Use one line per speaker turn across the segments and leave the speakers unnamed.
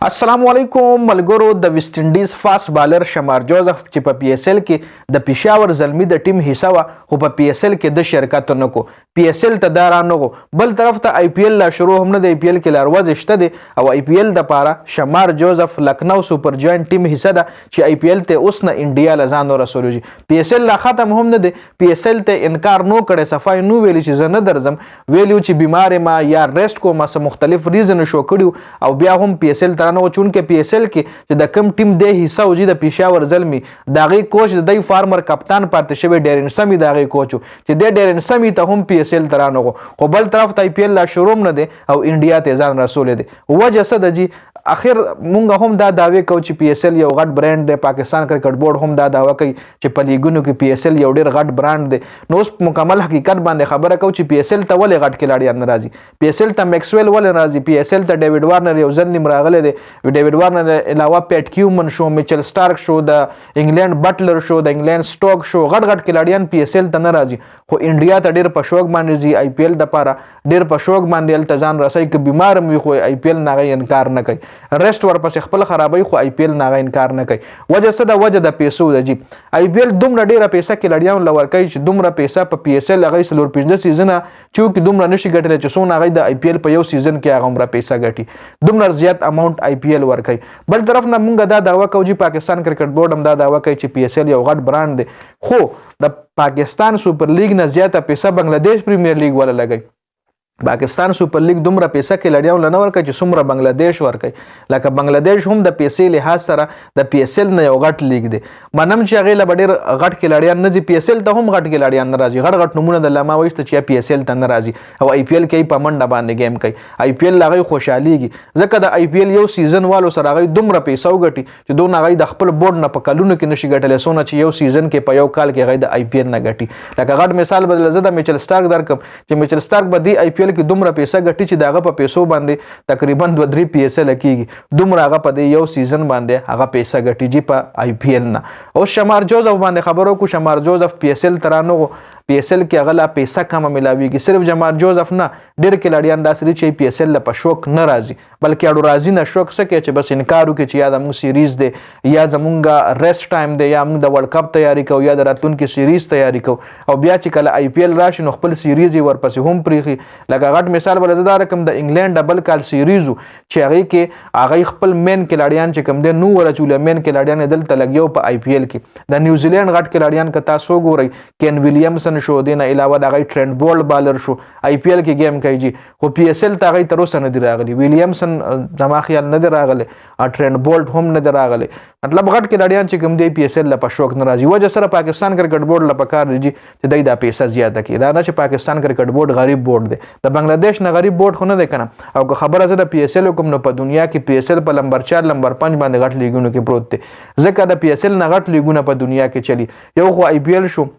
السلام علیکم ملګرو. د ویسټ انډیز فاست بالر شمار جوزف چې په پی اس ال کې د پېښور زلمي د ټیم حصہ وه خو په پی اس ال کې د شرکت نه کو پی اس ال ته دا رانغو. بل طرف ته آی پی ال لا شروع هم نه د آی پی ال کې لاروز شته دی او آی پی ال د پاره شمار جوزف لکنو سپر جاینټ ټیم حصہ ده چې آی پی ال ته اوس نه انډیا لزان رسولو جی پی اس ال لا ختم هم نه دی. پی اس ال ته انکار نو کړي صفای نو ویلی چې زه نه درځم ویلو چې بیمار ما یا ریسټ کوم سم مختلف ریزن شو کړیو او بیا هم پی اس ال ترانه چون کې پی اس ال کې چې د کم ټیم د حصہ او د پېښور زلمی داغي کوچ د دی فارمر کپتان پاتې شوی ډیرن سمی داغي کوچ چې د ډیرن سمی ته هم پی اس ال ترانه خو بل طرف ته آی پی ال لا شروع نه دی او انډیا ته ځان رسول دی. وجه څه د جی اخر مونږ هم دا داوی کوو چې پی اس ال یو غټ برانډ دی. پاکستان کرکټ بورډ هم دا داوا کوي چې په لیګونو کې پی اس ال یو ډیر غټ برانډ دی. نو اوس مکمل حقیقت باندې خبره کوو چې پی اس ال ته ولې غټ کلاړي نه راځي. پی اس ال ته میکسویل ولې راځي. پی اس ال ته ډیوډ وارنر یو ځل نیم راغلی دی. ډیوډ وارنر علاوه پیټ کیومن شو، میچل سٹارک شو، د انګلند بټلر شو، د انګلند سټوک شو، غټ کلاړیان پی اس ال ته نه راځي. خو انډیا ته ډیر په شوق باندې ځي. آی پی ال د پاره ډیر په شوق باندې التزام رسي ک بیمار وي خو آی پی ال نه انکار نه کوي. ریسټ ورپسې خپل خرابوي خو آی پی ال نه انکار نه کوي. وجه څه د وجه د پیسو د جی آی پی ال دومره ډیره پیسې کې لړیان لور کوي چې دومره پیسې په پی اس ال هغه سلور 15 سیزن چې دومره نشي ګټل چې سونه هغه د آی پی ال په یو سیزن کې هغه عمره پیسې ګټي دومره زیات اماونت آی پی ال ور کوي. بل طرف نه مونږ دا دعوا کوو چې پاکستان کرکټ بورډ هم دا دعوا کوي چې پی اس ال یو غټ برانډ دی خو د پاکستان سپر لیګ نه زیاته پیسې بنگلاديش پریمیر لیګ ولا لګي. پاکستان سپر لیګ دومره پیسې کې لړیاو لنه ورکړي چې څومره بنگلاديش ورکړي. لکه بنگلاديش هم د پیسې لحاظ سره د پی اس ال نه یو غټ لیګ دی. منم چې هغه ل ډیر غټ کې لړیان نه دي. پی اس ال ته هم غټ کې لړیان نه راځي. غټ نمونه د لما وایسته چې پی اس ال ته نه راځي او آی پی ال کې په منډه باندې گیم کوي. آی پی ال لغوي خوشحاليږي ځکه د آی پی ال یو سیزن والو سره هغه دومره پیسې وګټي چې دوه هغه د خپل بورډ نه په کلونو کې نشي ګټلې سونه چې یو سیزن کې په یو کال کې هغه د آی پی ال نه ګټي. لکه غټ مثال بدل زده میچل سٹارک درکم چې میچل سٹارک به دی آی پی ال کې دومره پیسې ګټي چې داغه په پیسو باندې تقریبا 2-3 پی اس ال کېږي. دومره هغه په یو سیزن باندې هغه پیسې ګټي جی په آی پی ال نه. او شمار جوزف باندې خبرو کو شمار جوزف پی اس ال ترانو پی اس ال کې غلا پیسې کم ملاويږي. صرف جمار جوزف نه ډېر کلاړیان داسري چې پی اس ال په شوق نه راځي بلکې اړو راځي نه شوق سکه چې بس انکار وکړي چې یا د موږ سیریز دی یا زمونږه ریسټ ټایم دی یا موږ د ورلد کپ تیاری کوو یا د راتلونکي سیریز تیاری کوو او بیا چې کله آی پی ال راشي نو خپل سیریز ورپسې هم پریخي. لکه غټ مثال ولزدار کوم د انګلند ډبل کال سیریزو چې هغه کې هغه خپل مین کلاړیان چې کوم دی نو ورچول مین کلاړیان دلته لګیو په آی پی ال کې. د نیوزیلند غټ کلاړیان ک تاسو ګورئ کین ویلیامسن شو دینه علاوه د غي ټرند بولډ بالر شو آی پی ال کې گیم کوي جی خو پی اس ال ته غي تر اوسه نه دی راغلی. ویلیامسن زما خیال نه دی راغلی ټرند بولډ هم نه دی راغلی. مطلب غټ کې ډاډیان چې کوم دی پی اس ال په شوق نه راځي. وجه سره پاکستان کرکټ بورډ لپاره دی چې دای دا پیسې زیاته کړي. دا نه چې پاکستان کرکټ بورډ غریب بورډ دی. د بنگلاديش نه غریب بورډ خو نه دی کنه. او که خبره زده پی اس ال کوم نو په دنیا کې پی اس ال په نمبر 4 نمبر 5 باندې غټ لیګونو کې پروت دی. ځکه د پی اس ال نه غټ لیګونه په دنیا کې چلی. یو خو آی پی ال شو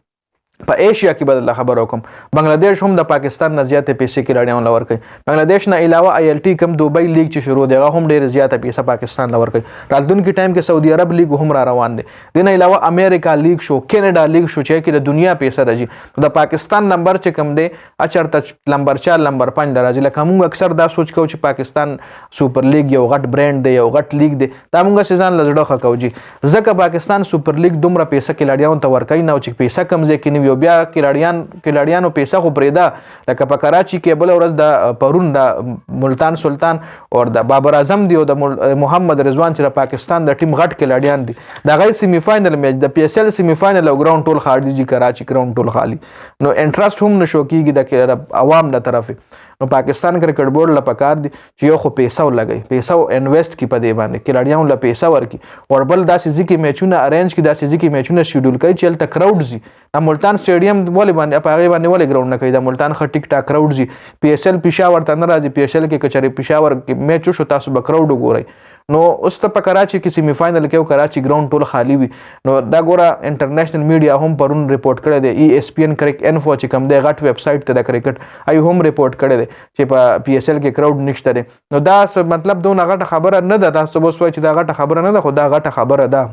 په ایشیا کې بدل خبر وکم. بنگلاديش هم د پاکستان نه زیاته پیسې کې راډیان لور کوي. بنگلاديش نه علاوه آی ال ټي کم دوبۍ لیګ چې شروع دی هغه هم ډېر زیاته پیسې پاکستان لور کوي. راتلونکي ټایم کې سعودي عرب لیګ هم را روان دي. دین علاوه امریکا لیګ شو، کینیډا لیګ شو چې کې د دنیا پیسې راځي. د پاکستان نمبر چې کم دی اچرته نمبر 4 نمبر 5 درځي. لکه موږ اکثر دا سوچ کوو چې پاکستان سپر لیګ یو غټ برانډ دی یو غټ لیګ دی. دا موږ سيزان لزړه خکو جی ځکه پاکستان سپر لیګ دومره پیسې کې لړیاون ته ور کوي نه چې پیسې کم ځای کې نیو بیا کلاړیانو پیسې خو پرېدا. لکه په کراچي کې بل ورځ د پرون د ملتان سلطان او د بابر اعظم دی او د محمد رضوان چې د پاکستان د ټیم غټ کلاړیان دي. د غي سیمی فائنل میچ د پی اس ال سیمی فائنل او ګراوند ټول خالي دي. کراچي ګراوند ټول خالي نو انټرست هم نشو کیږي د عوام له طرفه. نو پاکستان کرکټ بورډ له پکار دي چې یو خو پیسې ولګي پیسې انویسټ کی په دې باندې کلاړیانو له پیسې ورکي او بل داسې ځکه میچونه ارینج کی داسې ځکه میچونه شیډول کوي چې تل کراوډ زی. د ملتان سټیډیم ولې باندې په هغه باندې ولې ګراوند نه کوي. د ملتان خ ټیک ټاک کراوډ زی. پی اس ال پېښور ته نه راځي. پی اس ال کې کچري پېښور کې میچ شو تاسو به کراوډ وګورئ. نو اوس ته په کراچي کې سیمی فائنل کې کراچي ګراوند ټول خالی وي. نو دا ګوره انټرنیشنل میډیا هم پرون ریپورت کړی دی. ای اس پی ان کرک انفو چې کوم دی غټ ویب سټ ته د کرکټ ای هم ریپورت کړی دی چې په پی اس ال کې کراوډ نشته دی. نو دا مطلب دونه غټه خبره نه ده. تاسو به سوچ چې دا غټه خبره نه ده خو دا غټه خبره ده.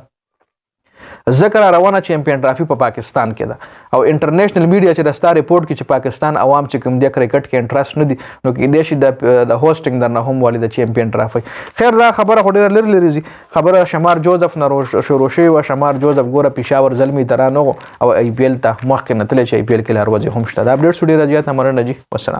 ذکر روانه چیمپئن ټرافي په پاکستان کې ده او انټرنیشنل میډیا چې رستا ریپورت کې چې پاکستان عوام چې کوم د کرکټ کې انټرست نه دي نو کې د شي د هوسټینګ درنه هم والي د چیمپئن ټرافي. خیر دا خبره خو ډیره لري زی خبره شمار جوزف نه شروع شوی و. شمار جوزف ګوره پېښور زلمی ترانه او IPL ته مخکې نه تللی چې IPL کې لار وځي هم شته. دا اپډیټ ډیره زیات مننه جی. والسلام.